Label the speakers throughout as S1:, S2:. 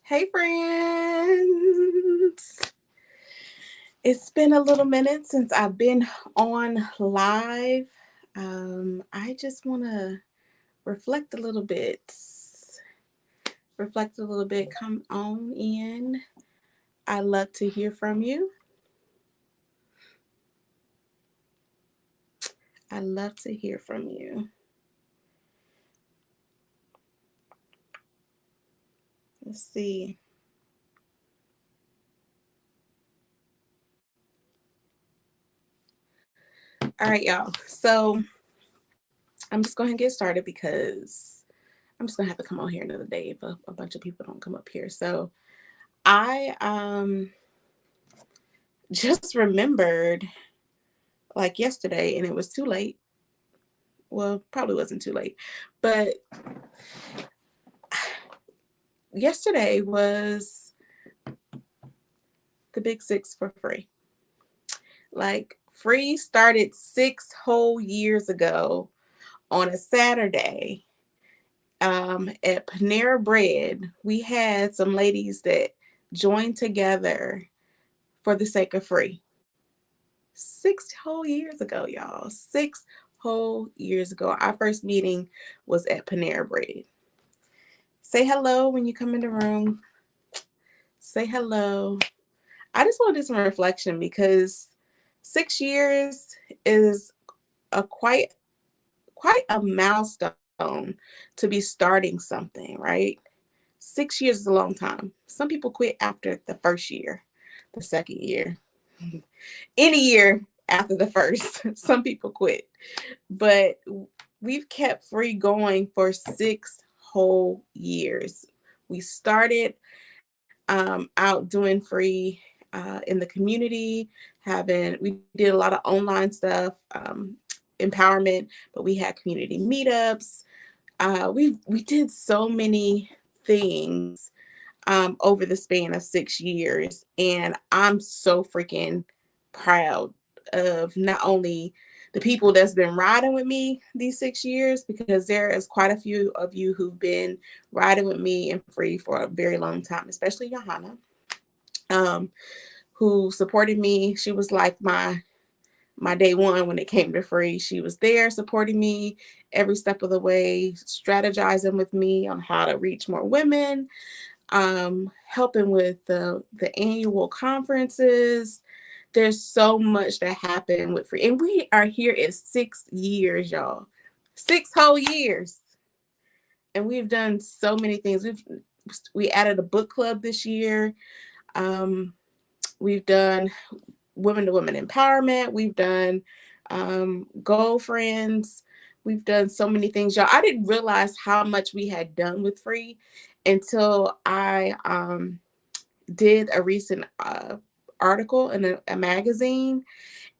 S1: Hey, friends. It's been a little minute since I've been on live. I just want to reflect a little bit. Reflect a little bit. Come on in. I love to hear from you. I love to hear from you. Let's see. All right, y'all. So I'm just going to get started because I'm just going to have to come on here another day if a bunch of people don't come up here. So I just remembered like yesterday, and it was too late. Well, probably wasn't too late, but yesterday was the big six for free. Like, free started 6 whole years ago on a Saturday. At Panera Bread, we had some ladies that joined together for the sake of free. 6 whole years ago, y'all. 6 whole years ago. Our first meeting was at Panera Bread. Say hello when you come in the room. Say hello. I just want to do some reflection because 6 years is a quite a milestone to be starting something, right? 6 years is a long time. Some people quit after the first year, the second year, any year after the first. Some people quit, but we've kept free going for 6 whole years. We started out doing free in the community, we did a lot of online stuff, empowerment, but we had community meetups. We did so many things over the span of 6 years, and I'm so freaking proud of not only the people that's been riding with me these 6 years, because there is quite a few of you who've been riding with me and free for a very long time, especially Johanna, um, who supported me. She was like my day one when it came to free. She was there supporting me every step of the way, strategizing with me on how to reach more women, helping with the annual conferences. There's so much that happened with free, and we are here at 6 years, y'all. 6 whole years, and we've done so many things. We added a book club this year. Um, we've done women to women empowerment. We've done goal friends. We've done so many things, y'all. I didn't realize how much we had done with free until I did a recent article in a magazine,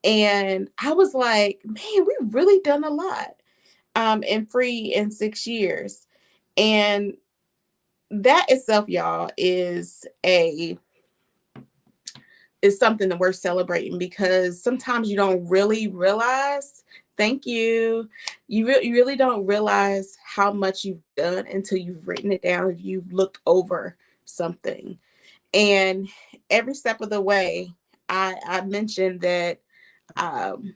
S1: and I was like, man, we've really done a lot in free in 6 years. And that itself, y'all, is something that we're celebrating, because sometimes you don't really realize. Thank you. You really don't realize how much you've done until you've written it down, if you've looked over something. And every step of the way, I mentioned that, um,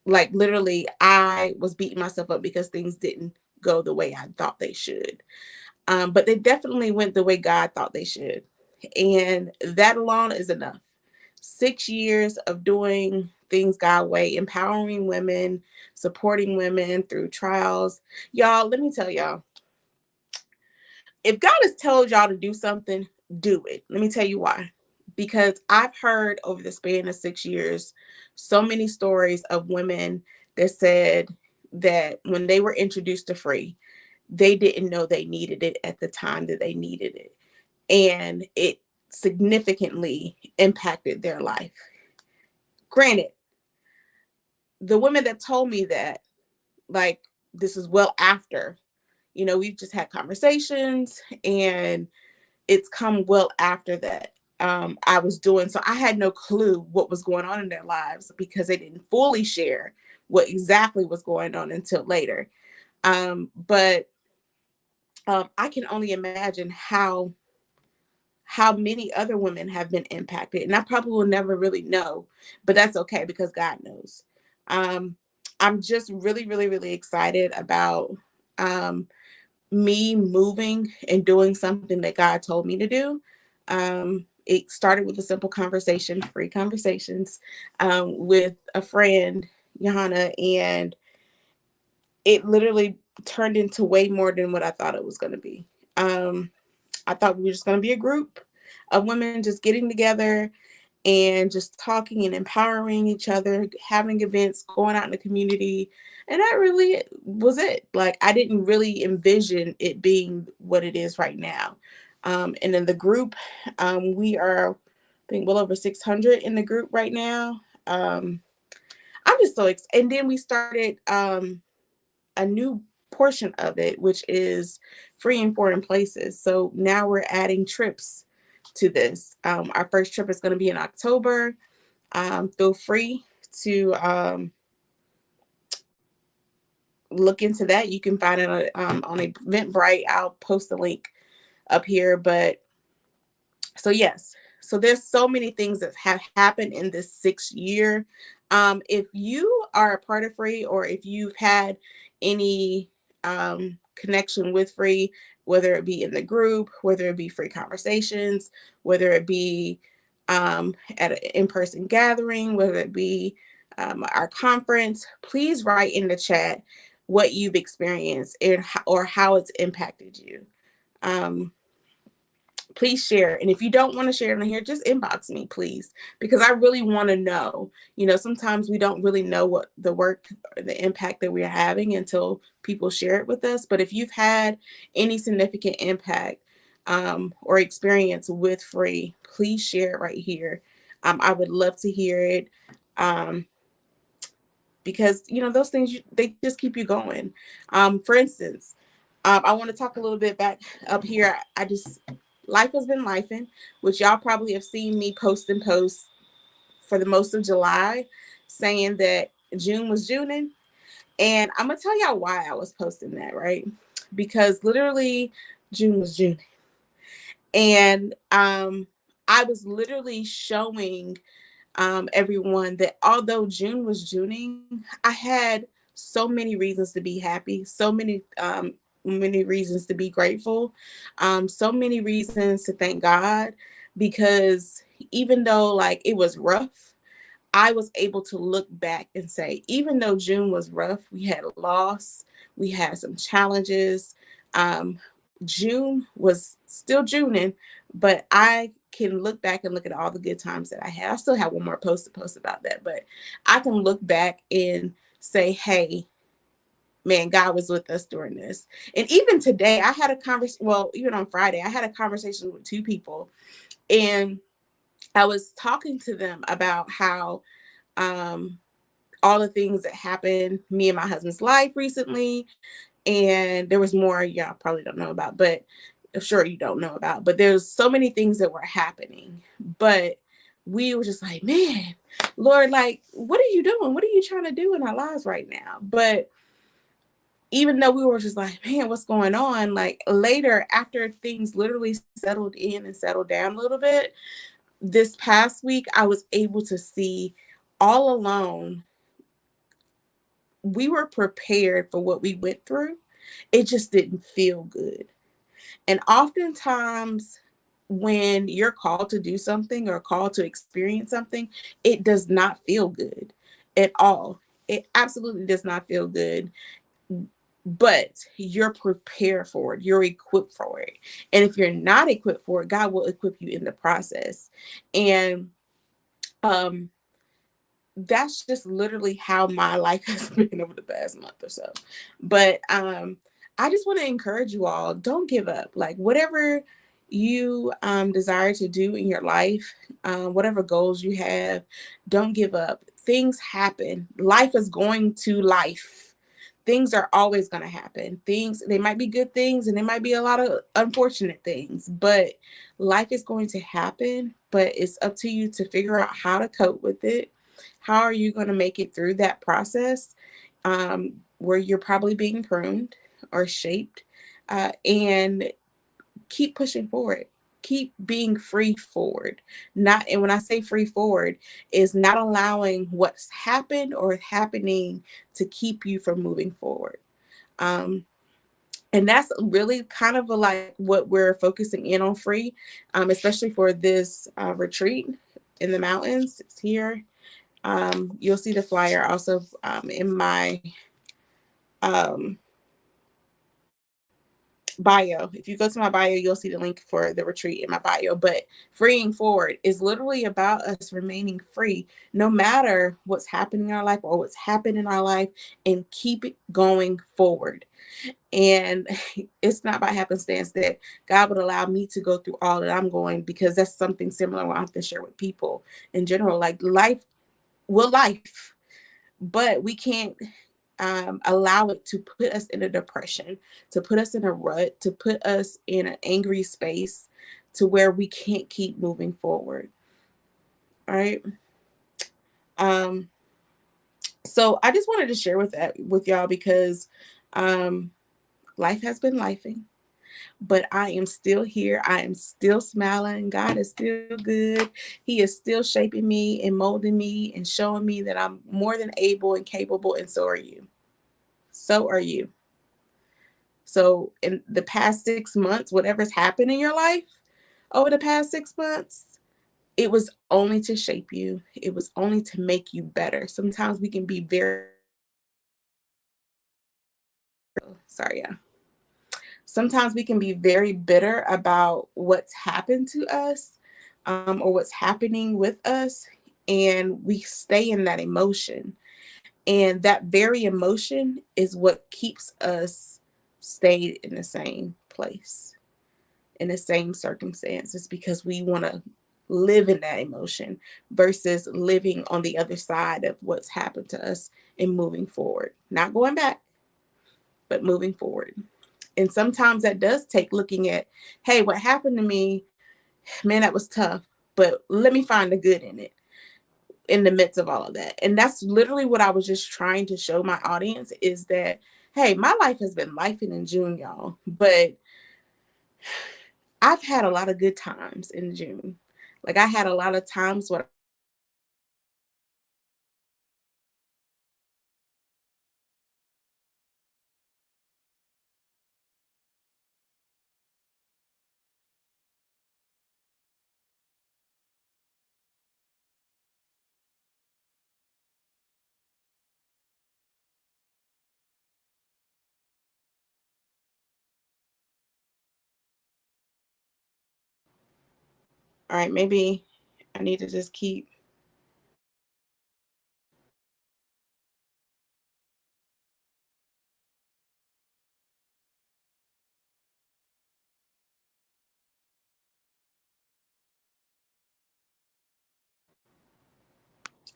S1: like, literally, I was beating myself up because things didn't go the way I thought they should. But they definitely went the way God thought they should. And that alone is enough. 6 years of doing things God way, empowering women, supporting women through trials. Y'all, let me tell y'all, if God has told y'all to do something, do it. Let me tell you why. Because I've heard over the span of 6 years so many stories of women that said that when they were introduced to free, they didn't know they needed it at the time that they needed it. And it significantly impacted their life. Granted, the women that told me that, like, this is well after, we've just had conversations, and it's come well after that. I was doing so I had no clue what was going on in their lives, because they didn't fully share what exactly was going on until later. But I can only imagine how many other women have been impacted. And I probably will never really know, but that's okay because God knows. Um, I'm just really, really, really excited about um, me moving and doing something that God told me to do. It started with a simple conversation, free conversations, with a friend, Johanna, and it literally turned into way more than what I thought it was going to be. I thought we were just going to be a group of women just getting together and just talking and empowering each other, having events, going out in the community. And that really was it. Like, I didn't really envision it being what it is right now. And in the group, we are, I think, well over 600 in the group right now. I'm just so excited. And then we started a new portion of it, which is free in foreign places. So now we're adding trips to this. Our first trip is going to be in October. Feel free to look into that. You can find it on Eventbrite. I'll post the link up here. But so yes, so there's so many things that have happened in this 6 year. If you are a part of F.R.E.E, or if you've had any connection with F.R.E.E, whether it be in the group, whether it be free conversations, whether it be at an in-person gathering, whether it be our conference, please write in the chat what you've experienced or how it's impacted you. Um, please share. And if you don't want to share it on here, just inbox me, please, because I really want to know. You know, sometimes we don't really know what the work, the impact that we're having until people share it with us. But if you've had any significant impact or experience with F.R.E.E, please share it right here. I would love to hear it. Um, because those things they just keep you going. For instance, I want to talk a little bit back up here. I just life has been lifing, which y'all probably have seen me post and post for the most of July, saying that June was Juning, and I'm gonna tell y'all why I was posting that, right? Because literally June was June, and I was literally showing everyone that although June was Juning, I had so many reasons to be happy, so many reasons to be grateful, so many reasons to thank God, because even though like it was rough, I was able to look back and say, even though June was rough, we had a loss, we had some challenges. Um, June was still Juning, but I can look back and look at all the good times that I had. I still have one more post to post about that, but I can look back and say, hey, man, God was with us during this. And even today, I had a conversation. Well, even on Friday, I had a conversation with two people, and I was talking to them about how um, all the things that happened me and my husband's life recently, and there was more y'all probably don't know about, but I'm sure you don't know about. But there's so many things that were happening, but we were just like, man, Lord, like, what are you doing? What are you trying to do in our lives right now? But even though we were just like, man, what's going on? Like later, after things literally settled in and settled down a little bit, this past week, I was able to see all alone we were prepared for what we went through. It just didn't feel good. And oftentimes, when you're called to do something or called to experience something, it does not feel good at all. It absolutely does not feel good, but you're prepared for it. You're equipped for it. And if you're not equipped for it, God will equip you in the process. And um, that's just literally how my life has been over the past month or so. But I just want to encourage you all, don't give up. Like whatever you desire to do in your life, whatever goals you have, don't give up. Things happen. Life is going to life. Things are always going to happen. Things, they might be good things and there might be a lot of unfortunate things, but life is going to happen. But it's up to you to figure out how to cope with it. How are you going to make it through that process where you're probably being pruned or shaped? and keep pushing forward. Keep being free forward. Not, and when I say free forward, is not allowing what's happened or happening to keep you from moving forward. Um, and that's really kind of like what we're focusing in on free, especially for this retreat in the mountains. It's here. You'll see the flyer also in my um, bio. If you go to my bio, you'll see the link for the retreat in my bio. But freeing forward is literally about us remaining free, no matter what's happening in our life or what's happened in our life, and keep it going forward. And it's not by happenstance that God would allow me to go through all that I'm going, because that's something similar I have to share with people in general. Like life will life, but we can't allow it to put us in a depression, to put us in a rut, to put us in an angry space to where we can't keep moving forward. All right. Um, so I just wanted to share with that with y'all because um, life has been lifing, but I am still here. I am still smiling. God is still good. He is still shaping me and molding me and showing me that I'm more than able and capable, and so are you. So are you. So in the past 6 months, whatever's happened in your life over the past 6 months, it was only to shape you. It was only to make you better. Sometimes we can be very, sorry, yeah. Sometimes we can be very bitter about what's happened to us, or what's happening with us. And we stay in that emotion. And that very emotion is what keeps us stayed in the same place, in the same circumstances, because we want to live in that emotion versus living on the other side of what's happened to us and moving forward, not going back, but moving forward. And sometimes that does take looking at, hey, what happened to me, man, that was tough, but let me find the good in it in the midst of all of that. And that's literally what I was just trying to show my audience, is that, hey, my life has been life in June, y'all, but I've had a lot of good times in June. Like I had a lot of times what all right, maybe I need to just keep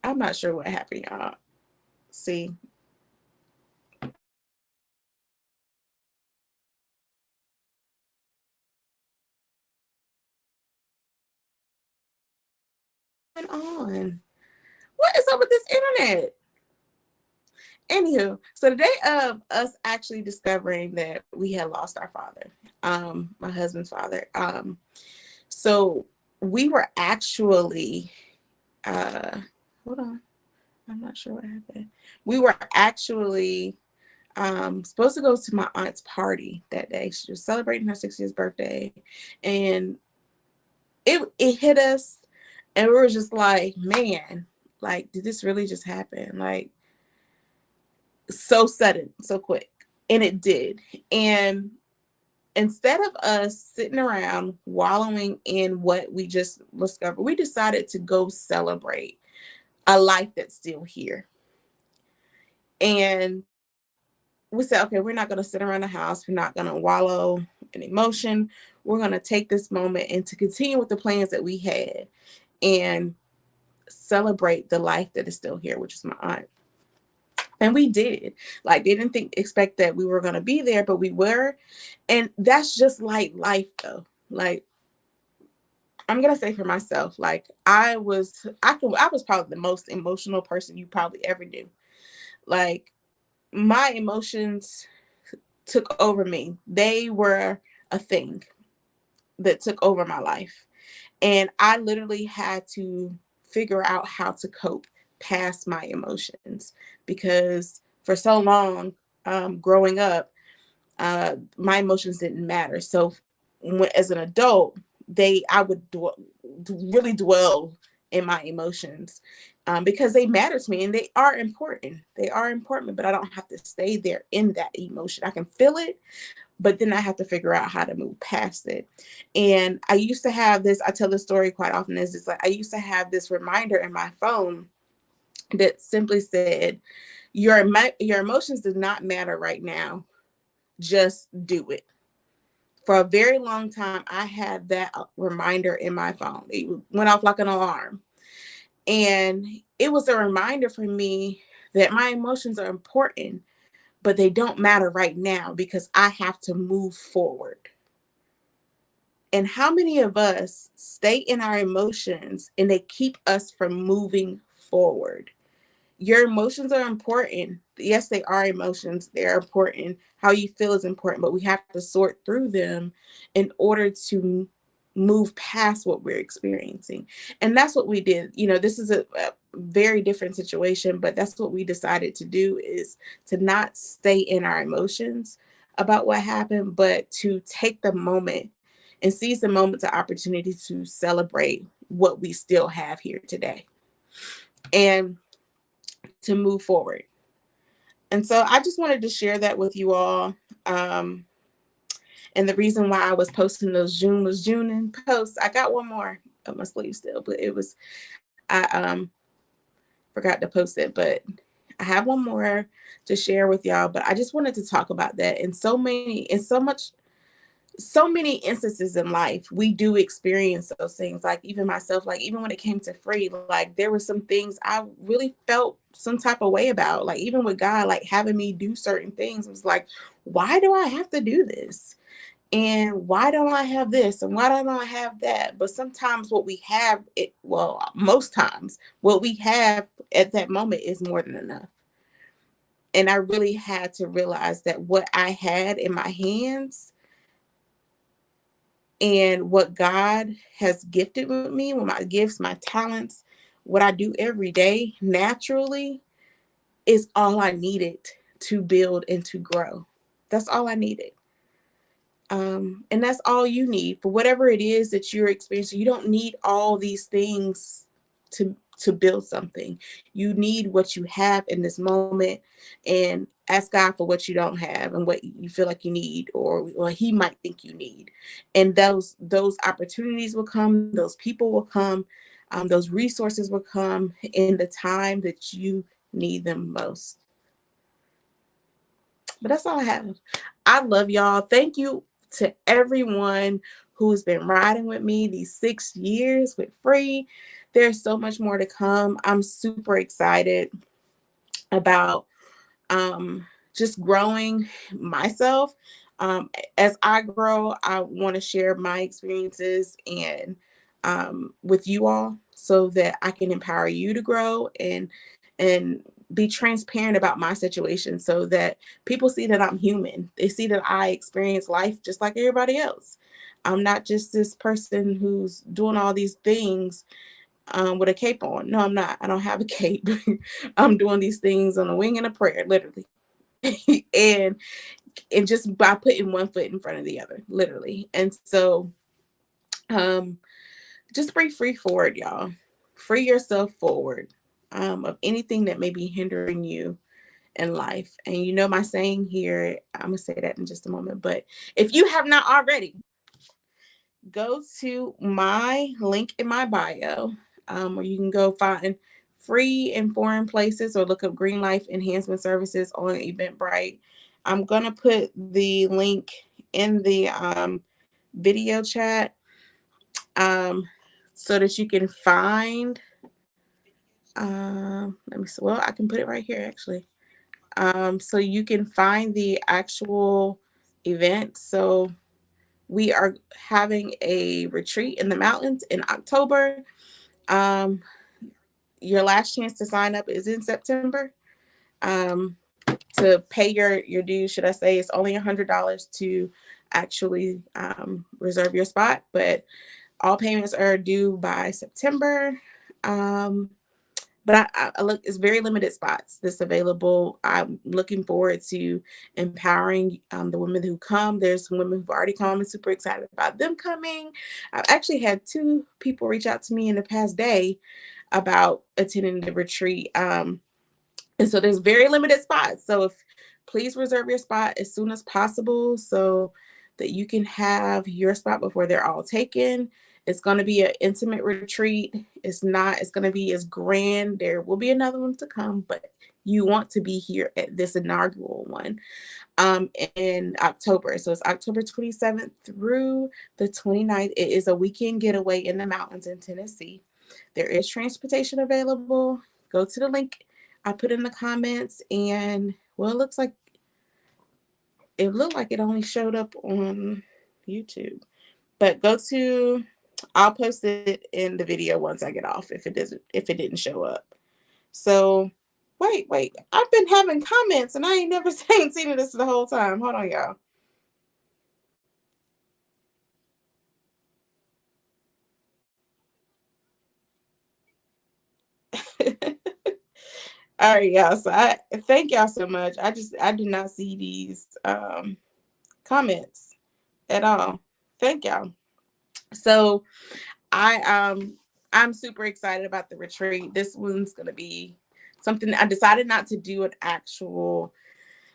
S1: I'm not sure what happened, y'all. See, what's going on? What is up with this internet? Anywho, so the day of us actually discovering that we had lost our father, my husband's father, so we were actually, uh, hold on, I'm not sure what happened. We were actually supposed to go to my aunt's party that day. She was celebrating her 60th birthday, and it hit us, and we were just like, man, like, did this really just happen? Like, so sudden, so quick. And it did. And instead of us sitting around wallowing in what we just discovered, we decided to go celebrate a life that's still here. And we said, okay, we're not going to sit around the house. We're not going to wallow in emotion. We're going to take this moment and to continue with the plans that we had and celebrate the life that is still here, which is my aunt. And we did. Like, they didn't expect that we were going to be there, but we were. And that's just like life, though. Like, I'm gonna say for myself, like I was probably the most emotional person you probably ever knew. Like my emotions took over me. They were a thing that took over my life. And I literally had to figure out how to cope past my emotions because for so long, growing up, my emotions didn't matter. So as an adult, I would really dwell in my emotions because they matter to me and they are important. They are important, but I don't have to stay there in that emotion. I can feel it, but then I have to figure out how to move past it. And I used to have this, I tell this story quite often, is it's like I used to have this reminder in my phone that simply said, your emotions do not matter right now. Just do it. For a very long time, I had that reminder in my phone. It went off like an alarm. And it was a reminder for me that my emotions are important, but they don't matter right now because I have to move forward. And how many of us stay in our emotions and they keep us from moving forward? Your emotions are important. Yes, they are emotions. They're important. How you feel is important, but we have to sort through them in order to move past what we're experiencing. And that's what we did. This is a very different situation, but that's what we decided to do, is to not stay in our emotions about what happened, but to take the moment and seize the moment to opportunity to celebrate what we still have here today. And to move forward. And so I just wanted to share that with you all. Um, and the reason why I was posting those June was June and posts, I got one more up my sleeve still, but I forgot to post it, but I have one more to share with y'all. But I just wanted to talk about that. And so many instances in life, we do experience those things. Like even myself, like even when it came to free, like there were some things I really felt some type of way about. Like even with God, like having me do certain things, it was like, why do I have to do this? And why don't I have this? And why don't I have that? But sometimes what we have, most times, what we have at that moment is more than enough. And I really had to realize that what I had in my hands and what God has gifted with me, with my gifts, my talents, what I do every day naturally is all I needed to build and to grow. That's all I needed. And that's all you need for whatever it is that you're experiencing. You don't need all these things to build something. You need what you have in this moment, and ask God for what you don't have and what you feel like you need, or He might think you need. And those opportunities will come. Those people will come. Those resources will come in the time that you need them most. But that's all I have. I love y'all. Thank you to everyone who's been riding with me these 6 years with Free. There's so much more to come. I'm super excited about just growing myself. As I grow, I want to share my experiences and with you all so that I can empower you to grow and be transparent about my situation so that people see that I'm human. They see that I experience life just like everybody else. I'm not just this person who's doing all these things with a cape on. No, I'm not. I don't have a cape. I'm doing these things on a wing and a prayer, literally. and and just by putting one foot in front of the other, literally. And so um just break free forward, y'all. Free yourself forward of anything that may be hindering you in life. And you know my saying here, I'm gonna say that in just a moment, but if you have not already, go to my link in my bio, where you can go find free and foreign places or look up Green Life Enhancement Services on Eventbrite. I'm going to put the link in the video chat so that you can find. Let me see. Well, I can put it right here actually. So you can find the actual event. So we are having a retreat in the mountains in October. Your last chance to sign up is in September. Um, to pay your dues, should I say. It's only $100 to actually reserve your spot, but all payments are due by September. Um, but I look, it's very limited spots that's available. I'm looking forward to empowering the women who come. There's some women who've already come. I'm super excited about them coming. I've actually had two people reach out to me in the past day about attending the retreat. And so there's very limited spots. So if please reserve your spot as soon as possible so that you can have your spot before they're all taken. It's going to be an intimate retreat. It's going to be as grand. There will be another one to come, but you want to be here at this inaugural one in October. So it's October 27th through the 29th. It is a weekend getaway in the mountains in Tennessee. There is transportation available. Go to the link I put in the comments, and well, it looked like it only showed up on YouTube. But I'll post it in the video once I get off if it didn't show up. So wait. I've been having comments and I ain't never seen this the whole time. Hold on, y'all. All right, y'all. So I thank y'all so much. I did not see these comments at all. Thank y'all. So I I'm super excited about the retreat. This one's gonna be something. I decided not to do an actual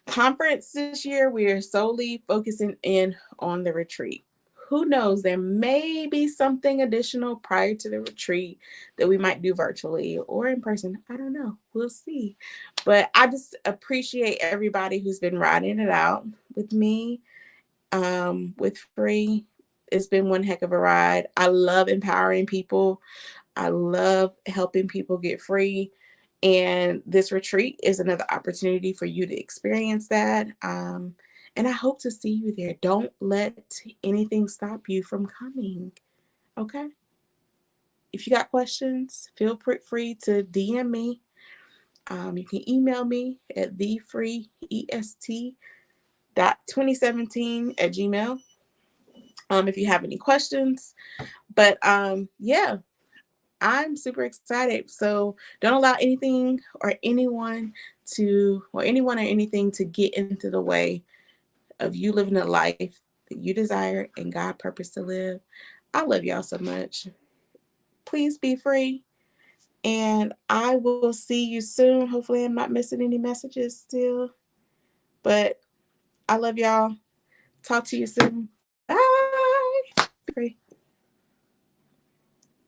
S1: conference this year. We're solely focusing in on the retreat. Who knows? There may be something additional prior to the retreat that we might do virtually or in person. I don't know. We'll see. But I just appreciate everybody who's been riding it out with me with F.R.E.E. It's been one heck of a ride. I love empowering people. I love helping people get free. And this retreat is another opportunity for you to experience that. And I hope to see you there. Don't let anything stop you from coming. Okay? If you got questions, feel free to DM me. You can email me at thefreeest.2017 if you have any questions. But yeah, I'm super excited. So don't allow anything or anyone or anything to get into the way of you living a life that you desire and God purpose to live. I love y'all so much. Please be free. And I will see you soon. Hopefully, I'm not missing any messages still. But I love y'all. Talk to you soon. Bye. Be free.